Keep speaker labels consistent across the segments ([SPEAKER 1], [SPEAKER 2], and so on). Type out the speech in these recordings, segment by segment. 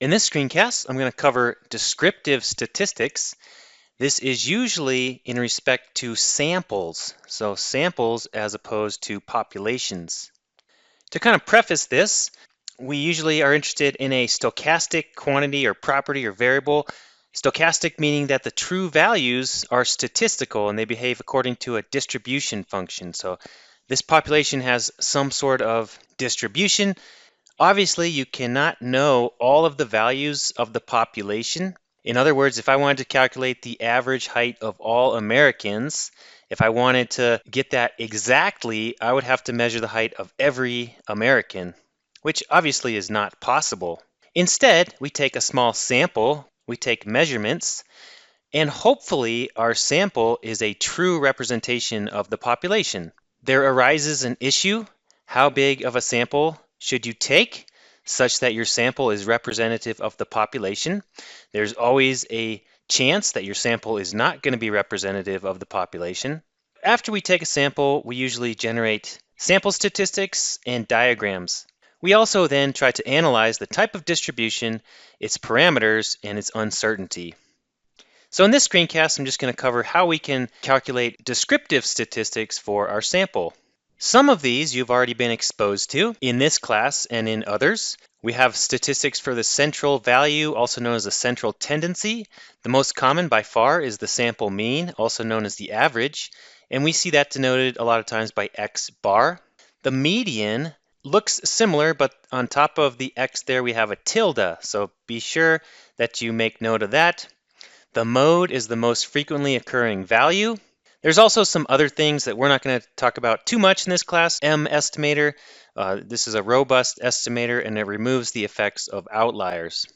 [SPEAKER 1] In this screencast, I'm going to cover descriptive statistics. This is usually in respect to samples, so samples as opposed to populations. To kind of preface this, we usually are interested in a stochastic quantity or property or variable. Stochastic meaning that the true values are statistical and they behave according to a distribution function. So this population has some sort of distribution. Obviously, you cannot know all of the values of the population. In other words, if I wanted to calculate the average height of all Americans, if I wanted to get that exactly, I would have to measure the height of every American, which obviously is not possible. Instead, we take a small sample, we take measurements, and hopefully our sample is a true representation of the population. There arises an issue. How big of a sample should you take such that your sample is representative of the population? There's always a chance that your sample is not going to be representative of the population. After we take a sample, we usually generate sample statistics and diagrams. We also then try to analyze the type of distribution, its parameters, and its uncertainty. So in this screencast, I'm just going to cover how we can calculate descriptive statistics for our sample. Some of these you've already been exposed to in this class and in others. We have statistics for the central value, also known as the central tendency. The most common by far is the sample mean, also known as the average, and we see that denoted a lot of times by X bar. The median looks similar, but on top of the X there we have a tilde, so be sure that you make note of that. The mode is the most frequently occurring value. There's also some other things that we're not going to talk about too much in this class. M estimator, this is a robust estimator and it removes the effects of outliers.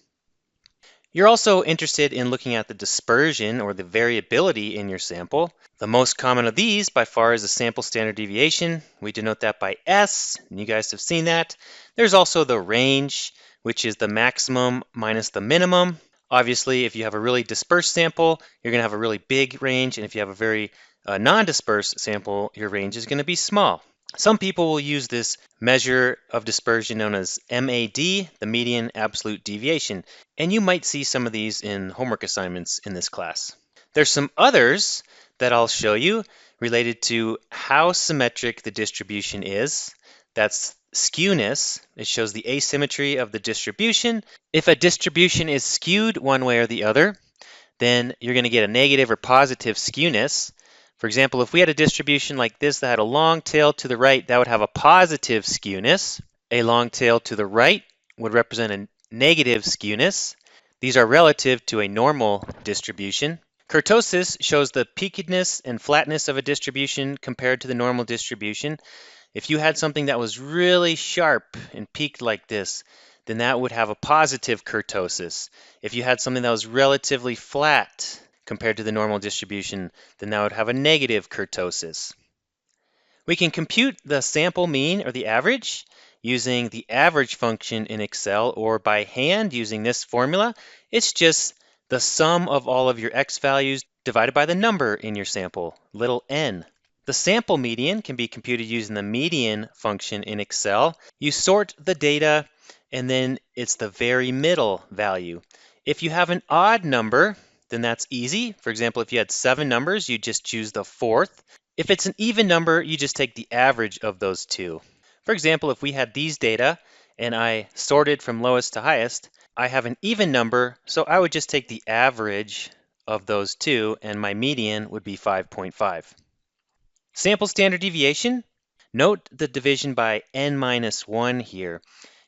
[SPEAKER 1] You're also interested in looking at the dispersion or the variability in your sample. The most common of these by far is the sample standard deviation. We denote that by S, and you guys have seen that. There's also the range, which is the maximum minus the minimum. Obviously, if you have a really dispersed sample, you're going to have a really big range, and if you have a very non-dispersed sample, your range is going to be small. Some people will use this measure of dispersion known as MAD, the median absolute deviation, and you might see some of these in homework assignments in this class. There's some others that I'll show you related to how symmetric the distribution is. That's skewness. It shows the asymmetry of the distribution. If a distribution is skewed one way or the other, then you're going to get a negative or positive skewness. For example, if we had a distribution like this that had a long tail to the right, that would have a positive skewness. A long tail to the right would represent a negative skewness. These are relative to a normal distribution. Kurtosis shows the peakedness and flatness of a distribution compared to the normal distribution. If you had something that was really sharp and peaked like this, then that would have a positive kurtosis. If you had something that was relatively flat compared to the normal distribution, then that would have a negative kurtosis. We can compute the sample mean or the average using the average function in Excel or by hand using this formula. It's just the sum of all of your X values divided by the number in your sample, little n. The sample median can be computed using the median function in Excel. You sort the data and then it's the very middle value. If you have an odd number, then that's easy. For example, if you had 7 numbers, you just choose the fourth. If it's an even number, you just take the average of those two. For example, if we had these data and I sorted from lowest to highest, I have an even number, so I would just take the average of those two and my median would be 5.5. Sample standard deviation, note the division by n-1 here.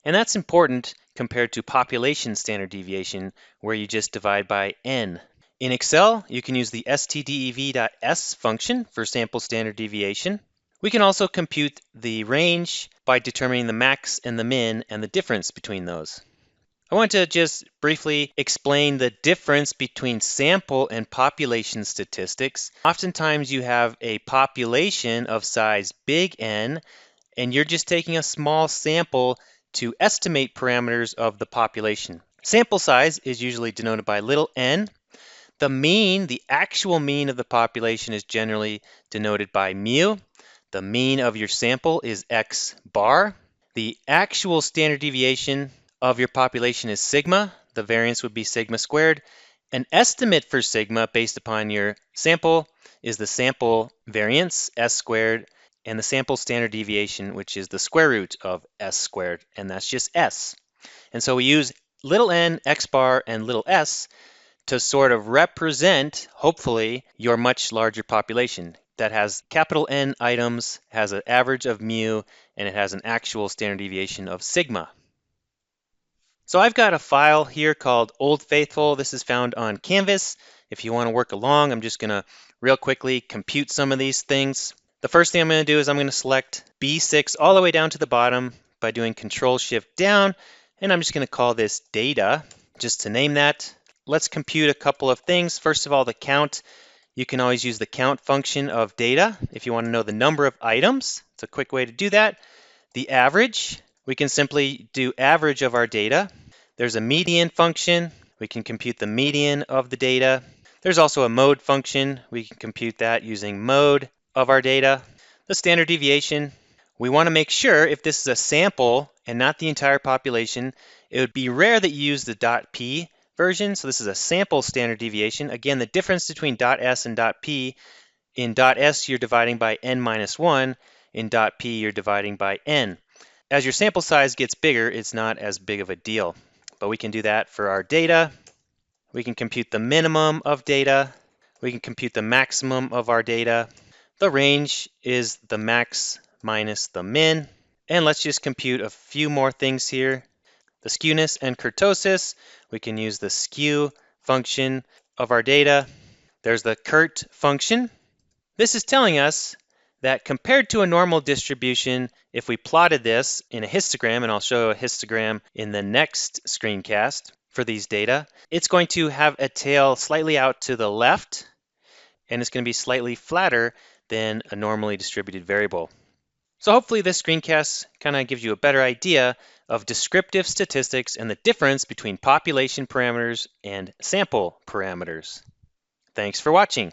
[SPEAKER 1] And that's important compared to population standard deviation, where you just divide by n. In Excel, you can use the stdev.s function for sample standard deviation. We can also compute the range by determining the max and the min and the difference between those. I want to just briefly explain the difference between sample and population statistics. Oftentimes you have a population of size big N, and you're just taking a small sample to estimate parameters of the population. Sample size is usually denoted by little n. The mean, the actual mean of the population, is generally denoted by mu. The mean of your sample is X bar. The actual standard deviation of your population is sigma. the variance would be sigma squared. An estimate for sigma based upon your sample is the sample variance, s squared, and the sample standard deviation, which is the square root of s squared, and that's just s. And so we use little n, x bar, and little s to sort of represent, hopefully, your much larger population that has capital N items, has an average of mu, and it has an actual standard deviation of sigma. So I've got a file here called Old Faithful. This is found on Canvas. If you want to work along, I'm just going to real quickly compute some of these things. The first thing I'm going to do is I'm going to select B6 all the way down to the bottom by doing Control-Shift down, and I'm just going to call this data, just to name that. Let's compute a couple of things. First of all, the count. You can always use the count function of data if you want to know the number of items. It's a quick way to do that. The average. We can simply do average of our data. There's a median function. We can compute the median of the data. There's also a mode function. We can compute that using mode of our data. The standard deviation. We want to make sure if this is a sample and not the entire population, it would be rare that you use the .p version. So this is a sample standard deviation. Again, the difference between .s and .p, in .s you're dividing by n minus 1, in .p you're dividing by n. As your sample size gets bigger, it's not as big of a deal. But we can do that for our data. We can compute the minimum of data. We can compute the maximum of our data. The range is the max minus the min. And let's just compute a few more things here. The skewness and kurtosis, we can use the skew function of our data. There's the kurt function. This is telling us that compared to a normal distribution, if we plotted this in a histogram, and I'll show a histogram in the next screencast for these data, it's going to have a tail slightly out to the left, and it's going to be slightly flatter than a normally distributed variable. So hopefully this screencast kind of gives you a better idea of descriptive statistics and the difference between population parameters and sample parameters. Thanks for watching.